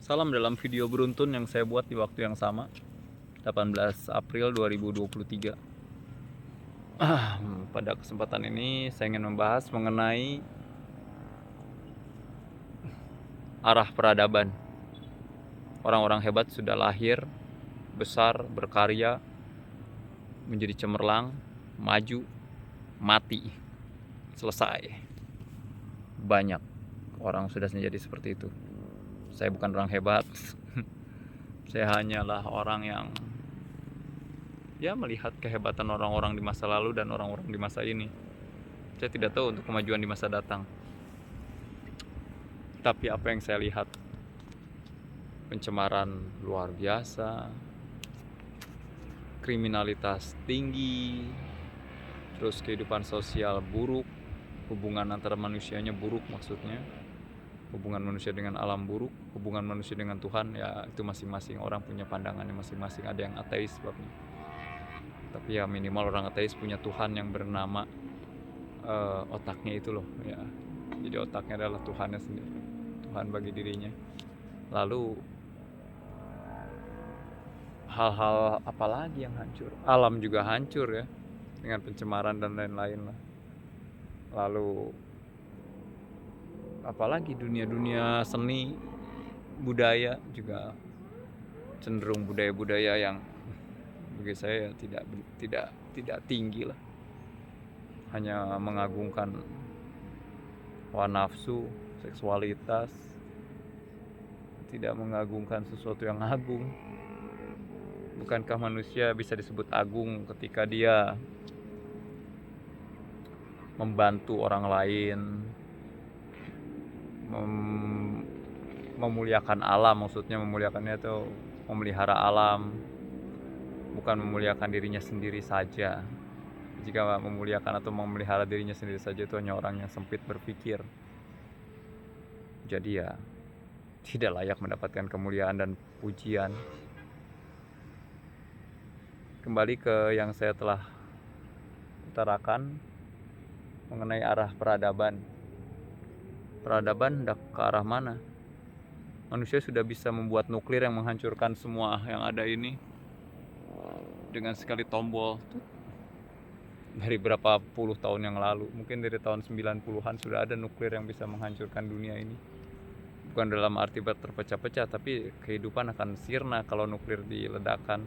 Salam dalam video beruntun yang saya buat di waktu yang sama, 18 April 2023. Pada kesempatan ini saya ingin membahas mengenai arah peradaban. Orang-orang hebat sudah lahir, besar, berkarya, menjadi cemerlang, maju, mati, selesai. Banyak orang sudah menjadi seperti itu. Saya bukan orang hebat. Saya hanyalah orang yang melihat kehebatan orang-orang di masa lalu dan orang-orang di masa ini. Saya tidak tahu untuk kemajuan di masa datang. Tapi apa yang saya lihat, pencemaran luar biasa, kriminalitas tinggi, terus kehidupan sosial buruk, hubungan antara manusianya buruk maksudnya, hubungan manusia dengan alam buruk, hubungan manusia dengan Tuhan, ya itu masing-masing orang punya pandangannya masing-masing. Ada yang ateis sebabnya, tapi ya minimal orang ateis punya Tuhan yang bernama otaknya itu loh ya. Jadi otaknya adalah Tuhannya sendiri, Tuhan bagi dirinya. Lalu hal-hal apa lagi yang hancur? Alam juga hancur ya, dengan pencemaran dan lain-lain lah. Lalu apalagi dunia-dunia seni budaya juga cenderung budaya-budaya yang bagi saya tidak tinggi lah, hanya mengagungkan hawa nafsu, seksualitas, tidak mengagungkan sesuatu yang agung. Bukankah manusia bisa disebut agung ketika dia membantu orang lain, memuliakan alam, maksudnya memuliakannya itu memelihara alam, bukan memuliakan dirinya sendiri saja. Jika memuliakan atau memelihara dirinya sendiri saja, itu hanya orang yang sempit berpikir. Jadi ya tidak layak mendapatkan kemuliaan dan pujian. Kembali ke yang saya telah utarakan mengenai arah peradaban. Peradaban hendak ke arah mana? Manusia sudah bisa membuat nuklir yang menghancurkan semua yang ada ini dengan sekali tombol. Dari berapa puluh tahun yang lalu, mungkin dari tahun 90-an sudah ada nuklir yang bisa menghancurkan dunia ini. Bukan dalam arti terpecah-pecah, tapi kehidupan akan sirna kalau nuklir diledakkan.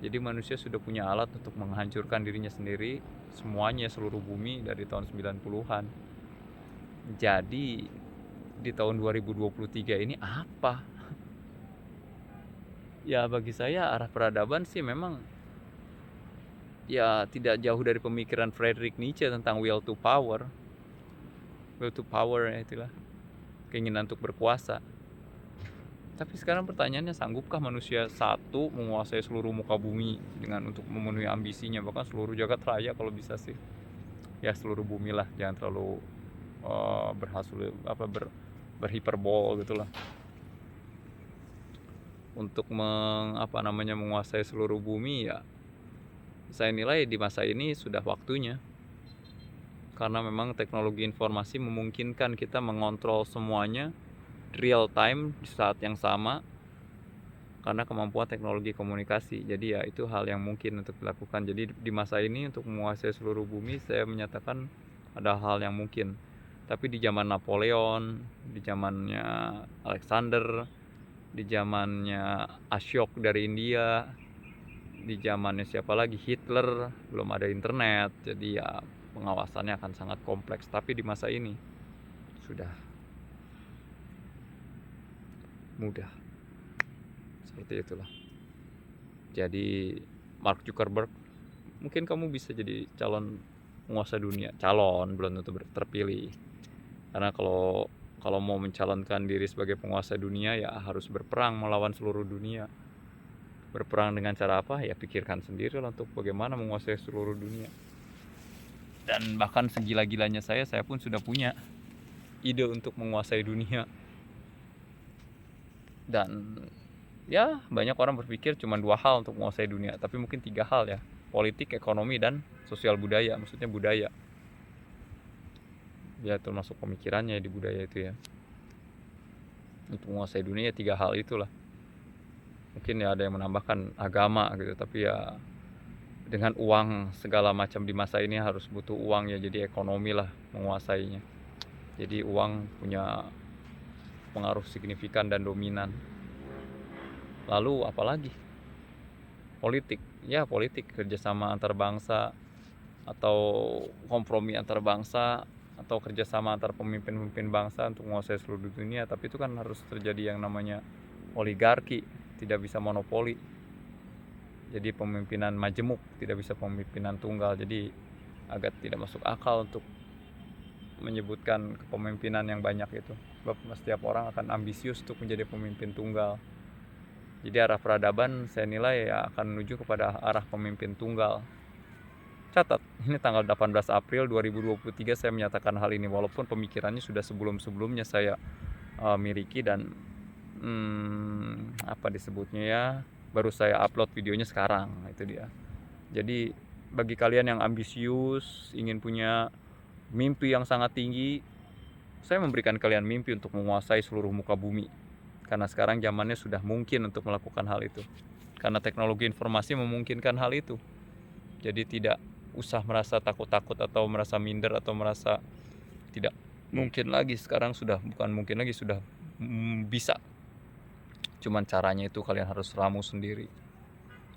Jadi manusia sudah punya alat untuk menghancurkan dirinya sendiri, semuanya, seluruh bumi dari tahun 90-an. Jadi di tahun 2023 ini apa? Ya bagi saya arah peradaban sih memang ya tidak jauh dari pemikiran Friedrich Nietzsche tentang will to power. Will to power ya itulah, keinginan untuk berkuasa. Tapi sekarang pertanyaannya, sanggupkah manusia satu menguasai seluruh muka bumi dengan untuk memenuhi ambisinya, bahkan seluruh jagat raya kalau bisa sih. Ya seluruh bumi lah, jangan terlalu berhiperbol gitulah. Untuk menguasai seluruh bumi, ya saya nilai di masa ini sudah waktunya. Karena memang teknologi informasi memungkinkan kita mengontrol semuanya real time di saat yang sama, karena kemampuan teknologi komunikasi. Jadi ya itu hal yang mungkin untuk dilakukan. Jadi di masa ini untuk menguasai seluruh bumi, saya menyatakan ada hal yang mungkin. Tapi di zaman Napoleon, di zamannya Alexander, di zamannya Ashok dari India, di zamannya siapa lagi, Hitler, belum ada internet. Jadi ya pengawasannya akan sangat kompleks. Tapi di masa ini sudah mudah. Seperti itulah. Jadi Mark Zuckerberg, mungkin kamu bisa jadi calon penguasa dunia. Calon, belum tentu terpilih. Karena kalau mau mencalonkan diri sebagai penguasa dunia, ya harus berperang melawan seluruh dunia. Berperang dengan cara apa? Ya pikirkan sendiri lah untuk bagaimana menguasai seluruh dunia. Dan bahkan segila-gilanya saya pun sudah punya ide untuk menguasai dunia. Dan ya banyak orang berpikir cuma 2 hal untuk menguasai dunia, tapi mungkin 3 hal ya: politik, ekonomi, dan sosial budaya. Maksudnya budaya ya, termasuk pemikirannya di budaya itu ya. untuk menguasai dunia, 3 hal itulah. Mungkin ya ada yang menambahkan agama gitu, tapi ya dengan uang segala macam di masa ini harus butuh uang ya, jadi ekonomi lah menguasainya. Jadi uang punya pengaruh signifikan dan dominan. Lalu apalagi? Politik. Ya politik, kerjasama antar bangsa atau kompromi antar bangsa atau kerjasama antar pemimpin-pemimpin bangsa untuk menguasai seluruh dunia. Tapi itu kan harus terjadi yang namanya oligarki, tidak bisa monopoli. Jadi pemimpinan majemuk, tidak bisa pemimpinan tunggal. Jadi agak tidak masuk akal untuk menyebutkan kepemimpinan yang banyak itu. Sebab setiap orang akan ambisius untuk menjadi pemimpin tunggal. Jadi arah peradaban saya nilai ya akan menuju kepada arah pemimpin tunggal. Catat, ini tanggal 18 April 2023 saya menyatakan hal ini, walaupun pemikirannya sudah sebelum-sebelumnya saya miliki dan apa disebutnya ya, baru saya upload videonya sekarang, itu dia. Jadi bagi kalian yang ambisius, ingin punya mimpi yang sangat tinggi, saya memberikan kalian mimpi untuk menguasai seluruh muka bumi. Karena sekarang zamannya sudah mungkin untuk melakukan hal itu. Karena teknologi informasi memungkinkan hal itu. Jadi tidak usah merasa takut-takut atau merasa minder atau merasa tidak mungkin lagi. Sekarang sudah bukan mungkin lagi, sudah bisa. Cuman caranya itu kalian harus ramu sendiri.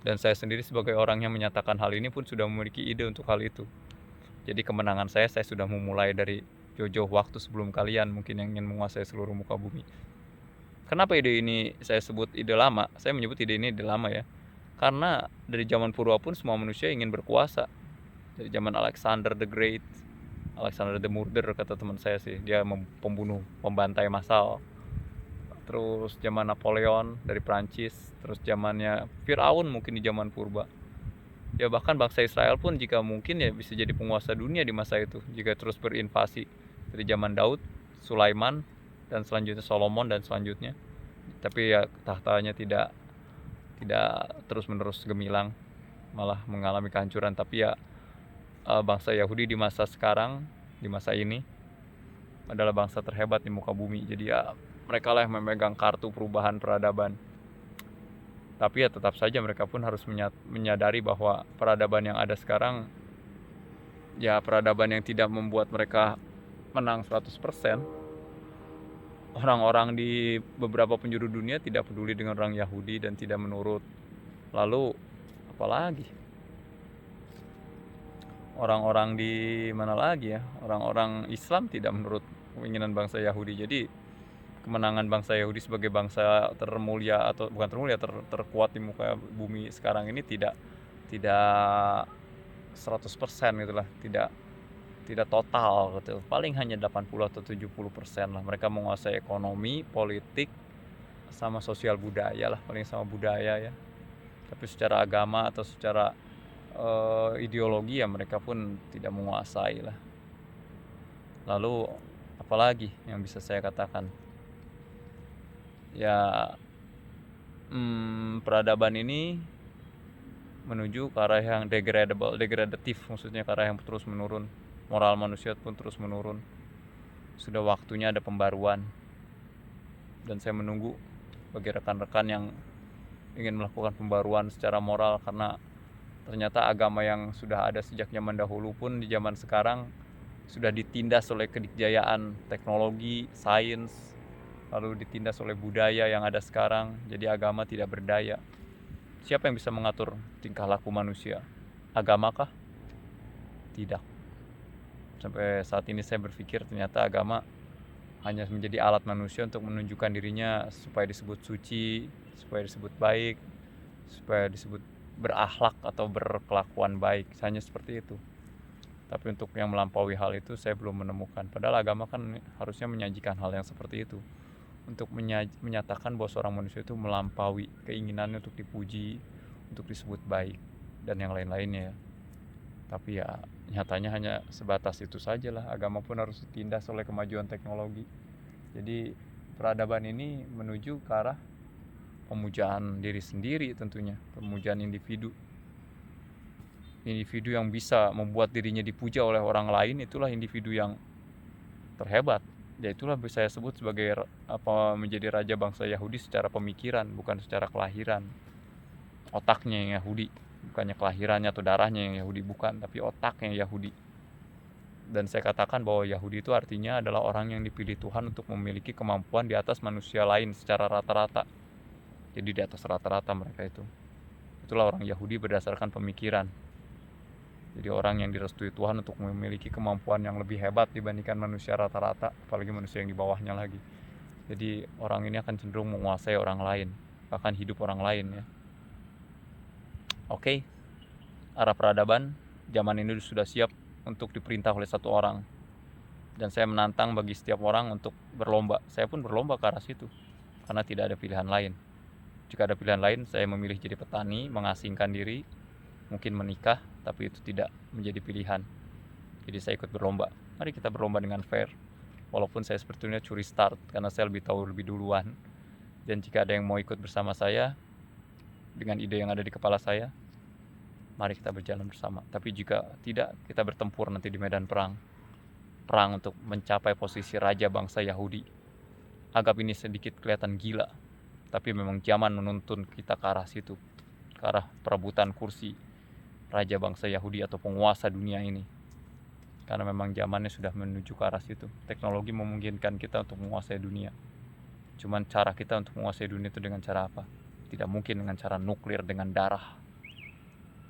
Dan saya sendiri sebagai orang yang menyatakan hal ini pun sudah memiliki ide untuk hal itu. Jadi kemenangan saya sudah memulai dari jauh-jauh waktu sebelum kalian mungkin yang ingin menguasai seluruh muka bumi. Kenapa ide ini saya sebut ide lama? Saya menyebut ide ini ide lama ya. Karena dari zaman purba pun semua manusia ingin berkuasa. Dari zaman Alexander the Great, Alexander the Murder kata teman saya sih, dia pembunuh, pembantai massal. Terus zaman Napoleon dari Prancis, terus zamannya Firaun mungkin di zaman purba. Ya bahkan bangsa Israel pun jika mungkin ya bisa jadi penguasa dunia di masa itu jika terus berinvasi dari zaman Daud, Sulaiman, dan selanjutnya Solomon dan selanjutnya. Tapi ya tahtanya tidak terus-menerus gemilang, malah mengalami kehancuran. Tapi ya bangsa Yahudi di masa sekarang, di masa ini adalah bangsa terhebat di muka bumi. Jadi ya mereka lah yang memegang kartu perubahan peradaban. Tapi ya tetap saja mereka pun harus menyadari bahwa peradaban yang ada sekarang ya peradaban yang tidak membuat mereka menang 100%. Orang-orang di beberapa penjuru dunia tidak peduli dengan orang Yahudi dan tidak menurut. Lalu apalagi? Orang-orang di mana lagi ya? Orang-orang Islam tidak menurut keinginan bangsa Yahudi. Jadi kemenangan bangsa Yahudi sebagai bangsa termulia atau bukan termulia, terkuat di muka bumi sekarang ini tidak 100% gitulah, tidak total gitu. Paling hanya 80 atau 70% lah. Mereka menguasai ekonomi, politik, sama sosial budaya lah, paling sama budaya ya. Tapi secara agama atau secara ideologi ya mereka pun tidak menguasai lah. Lalu apalagi yang bisa saya katakan? Ya peradaban ini menuju ke arah yang degradatif, maksudnya ke arah yang terus menurun. Moral manusia pun terus menurun. Sudah waktunya ada pembaruan. Dan saya menunggu bagi rekan-rekan yang ingin melakukan pembaruan secara moral, karena ternyata agama yang sudah ada sejak zaman dahulu pun di zaman sekarang sudah ditindas oleh kedikjayaan teknologi, sains, lalu ditindas oleh budaya yang ada sekarang. Jadi agama tidak berdaya. Siapa yang bisa mengatur tingkah laku manusia? Agamakah? Tidak. Sampai saat ini saya berpikir ternyata agama hanya menjadi alat manusia untuk menunjukkan dirinya supaya disebut suci, supaya disebut baik, supaya disebut berakhlak atau berkelakuan baik. Hanya seperti itu. Tapi untuk yang melampaui hal itu saya belum menemukan. Padahal agama kan harusnya menyajikan hal yang seperti itu, untuk menyatakan bahwa seorang manusia itu melampaui keinginannya untuk dipuji, untuk disebut baik, dan yang lain-lainnya. Tapi ya nyatanya hanya sebatas itu sajalah. Agama pun harus ditindas oleh kemajuan teknologi. Jadi peradaban ini menuju ke arah pemujaan diri sendiri tentunya, pemujaan individu. Individu yang bisa membuat dirinya dipuja oleh orang lain, itulah individu yang terhebat. Ya itulah saya sebut sebagai menjadi raja bangsa Yahudi secara pemikiran, bukan secara kelahiran. Otaknya yang Yahudi, bukannya kelahirannya atau darahnya yang Yahudi, bukan, tapi otaknya Yahudi. Dan saya katakan bahwa Yahudi itu artinya adalah orang yang dipilih Tuhan untuk memiliki kemampuan di atas manusia lain secara rata-rata. Jadi di atas rata-rata mereka itu. Itulah orang Yahudi berdasarkan pemikiran. Jadi orang yang direstui Tuhan untuk memiliki kemampuan yang lebih hebat dibandingkan manusia rata-rata, apalagi manusia yang di bawahnya lagi. Jadi orang ini akan cenderung menguasai orang lain, bahkan hidup orang lain ya. Oke, arah peradaban zaman ini sudah siap untuk diperintah oleh satu orang. Dan saya menantang bagi setiap orang untuk berlomba. Saya pun berlomba ke arah situ, karena tidak ada pilihan lain. Jika ada pilihan lain, saya memilih jadi petani, mengasingkan diri, mungkin menikah, tapi itu tidak menjadi pilihan. Jadi saya ikut berlomba. Mari kita berlomba dengan fair. Walaupun saya sebetulnya curi start, karena saya lebih tahu lebih duluan. Dan jika ada yang mau ikut bersama saya, dengan ide yang ada di kepala saya, mari kita berjalan bersama. Tapi jika tidak, kita bertempur nanti di medan perang. Perang untuk mencapai posisi raja bangsa Yahudi. Anggap ini sedikit kelihatan gila, tapi memang zaman menuntun kita ke arah situ, ke arah perebutan kursi raja bangsa Yahudi atau penguasa dunia ini. Karena memang zamannya sudah menuju ke arah situ. Teknologi memungkinkan kita untuk menguasai dunia. Cuman cara kita untuk menguasai dunia itu dengan cara apa? Tidak mungkin dengan cara nuklir, dengan darah.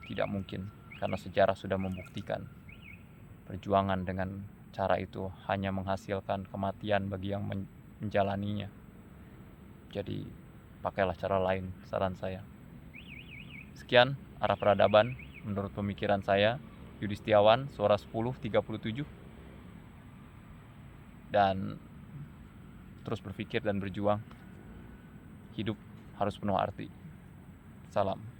Tidak mungkin, karena sejarah sudah membuktikan perjuangan dengan cara itu hanya menghasilkan kematian bagi yang menjalaninya. Jadi pakailah cara lain, saran saya. Sekian arah peradaban menurut pemikiran saya. Yudi Setiawan, Suara 1037. Dan terus berpikir dan berjuang. Hidup harus penuh arti. Salam.